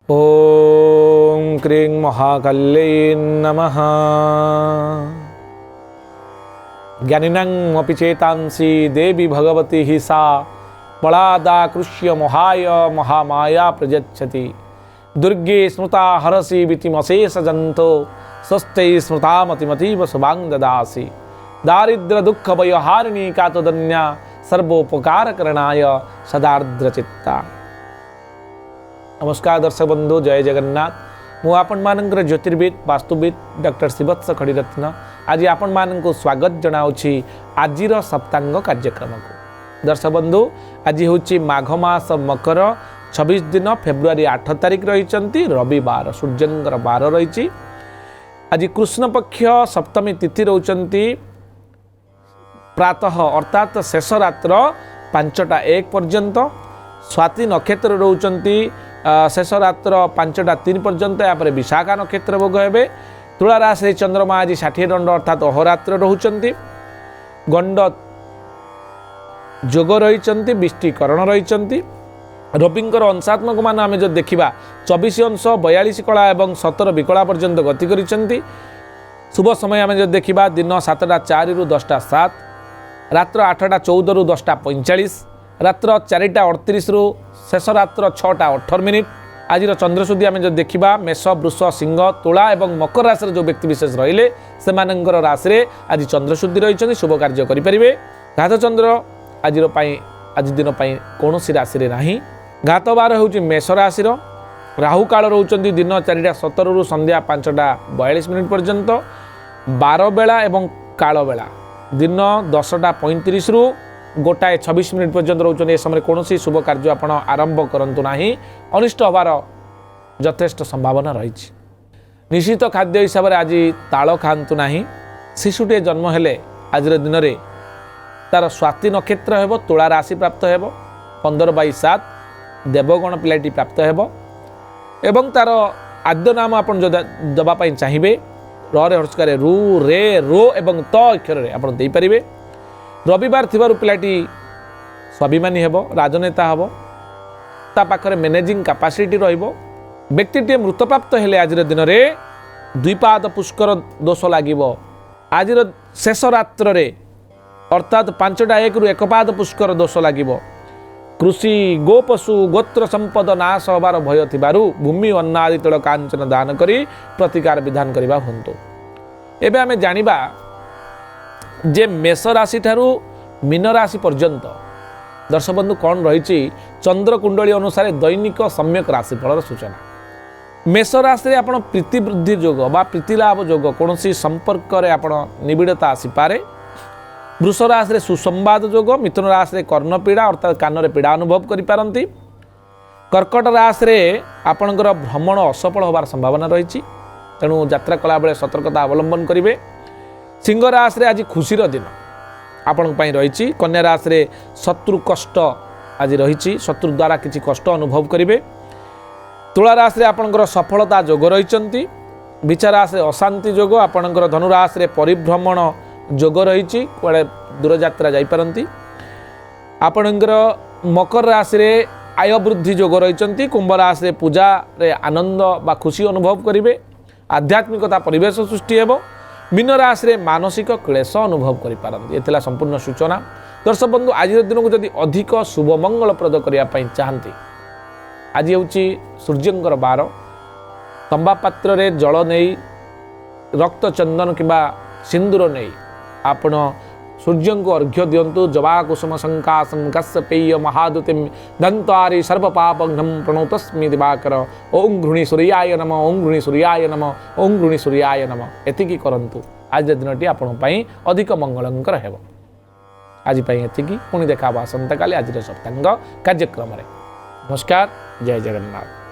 ओम क्रीं महाकाल्यै नमः। ज्ञानिनां अपि चेतांसि देवी भगवती हि सा बलादाकृष्य मोहाय महामाया प्रयच्छति। दुर्गे स्मृता हरसि वितिमशेष जंतो स्वस्ते स्मृता मतिमतीव शुभांग ददासि। दारिद्र्य दुख भयहारिणी कातोदन्या सर्वोपकार करणाय सदार्द्रचित्ता। नमस्कार दर्शक बंधु, जय जगन्नाथ। मु आपण मानकर ज्योतिर्विद वास्तुविद डॉक्टर शिवत्स खड़ीरत्न आज आपण मानक स्वागत जनाऊँगी आजिर सप्तांग कार्यक्रम को। दर्शक बंधु, आज हूँ माघ मास मकर 26 दिन फेब्रुआरी 8 तारिख रही रविवार, सूर्यंकर बार रही। आज कृष्ण पक्ष सप्तमी तिथि रोचंती प्रातः अर्थात शेष रात्र 5टा 1 पर्यंत। स्वाति नक्षत्र रोचंती शेष रात्र 5टा 3 पर्यंत। यापर विशाखा नक्षत्र भोग हे। तुला राशि चंद्रमा आज 60 दंड अर्थात अहोरात्र रोचंती। गंड जोग रही, विष्टिकरण रही। रविंकर अंशात्मक मान आम जो देखा 24 अंश 42 कला और 17 विकला पर्यंत गति करिसेंती। शुभ समय आम जो देखा दिन 7टा 4 रु 10टा 7, रात्र 8टा 14 रु 10टा 45, रात्र 4टा 38 रु शेष रात्र 6टा 18 मिनिट। आज चंद्रशुद्धि आम जो देखा मेष वृष सिंह तुला और मकर राशि जो व्यक्ति विशेष रहिले से राशि आज चंद्रशुद्धि रही। शुभ कार्य करेंगे। घात चंद्र आज दिन कौन राशि ना। घात बार हूँ मेष राशि। राहु काल रोचंती दिन 4टा 17 रु संध्या 5टा 42 मिनिट पर्यंत। 12 बेला एवं काल बेला दिन 10टा 35 रु गोटाए 26 मिनिट पर्यंत रोचंती। ए समय कौन शुभ कार्य आपण आरंभ करंतु नाही, अनिष्ट होबार यथेष्ट संभावना रही। निश्चित खाद्य हिसाब से आज ताल खातु नाही। शिशुटे जन्म हेले आज दिन में तार स्वाति नक्षत्र हेबो, तुला राशि प्राप्त हेबो। 15/7 देवगण पिलाटी प्राप्त हेबो एवं तार आद्य नाम आपन जो दबापाई चाहिए रे हर्षकार रु रे रो एवं त अक्षर रे आपन देई परिबे। रविवार थिबारु पिलाटी स्वाभिमानी हेबो, राजनेता हेबो, ता पाखरे मैनेजिंग कैपेसिटी रहिबो। व्यक्तिटे मृतप्राप्त हेले आज दिन में 2 पाद पुष्कर दोष लागिबो। आज शेष रात्र रे अर्थात 5टा 1 रु 1 पाद पुष्कर दोष लागिबो। कृषि गोपशु गोत्र संपद नाश होबार भय थिबारु भूमि अन्न आदि तैल कांचन दान करी प्रतिकार विधान करबा हुंतु। एबे आमे जानिबा जे मेष राशि ठारू मीन राशि पर्यंत दर्शक बंधु कौन रही चंद्र कुंडली अनुसार दैनिक सम्यक राशिफल सूचना। मेष राशि रे आपण प्रीति वृद्धि योग बा प्रीति लाभ योग कौन संपर्क रे आपण निबिड़ता आसीपारे। वृष राशि रे सुसंवाद योग, मिथुन राशि रे कर्ण पीड़ा अर्थात कान रे पीड़ा अनुभव करि पारंती। कर्कट राशि रे आपणकर भ्रमण असफल होबार संभावना रही, तेणु यात्रा कला बेले सतर्कता अवलंबन करिवे। सिंह राशि रे आज खुशीर दिन आपण पई रही। कन्या राशि रे शत्रु कष्ट आज रही, शत्रु द्वारा किसी कष्ट अनुभव करिवे। तुला राशि रे आपणकर सफलता योग रही। विचार राशि रे अशांति योग, आपणकर धनु राशि रे परिभ्रमण योग रही, कुआड़े दूर यात्रा जाई पारंती। आपणकर मकर राशि रे आय वृद्धि योग रही। कुंभ राशि रे पूजा रे आनंद बा खुशी अनुभव करिवे। आध्यात्मिकता परिवेश सृष्टि हेबो। मीन राशि रे मानसिक क्लेश अनुभव करि पारंती। एतला संपूर्ण सूचना। दर्शक बंधु, आज दिन को जदि अधिक शुभ मंगलप्रद करिया पई चाहंती, आज हूँ सूर्यंकर बार। तंबा पात्र रे जल नहीं रक्त चंदन किंबा सिंदूर नहीं आपण सूर्य को अर्घ्य दिंतु। जवा कुसुम संकाशम कस्य पेय महादुतिम दंतारी सर्वपापघ्नम प्रणोतस्मि दिवाकर। ओं घृणी सूर्याय नमः, ओं घृणी सूर्याय नमः, ओं घृणी सूर्याय नमः। एतिकी करंतु। आज दिनटी आपण पई अधिक मंगलंकर हेबो। आज पई एतिकी। पुणी देखा आसंता काली आज सप्तांग कार्यक्रम रे। नमस्कार, जय जगन्नाथ।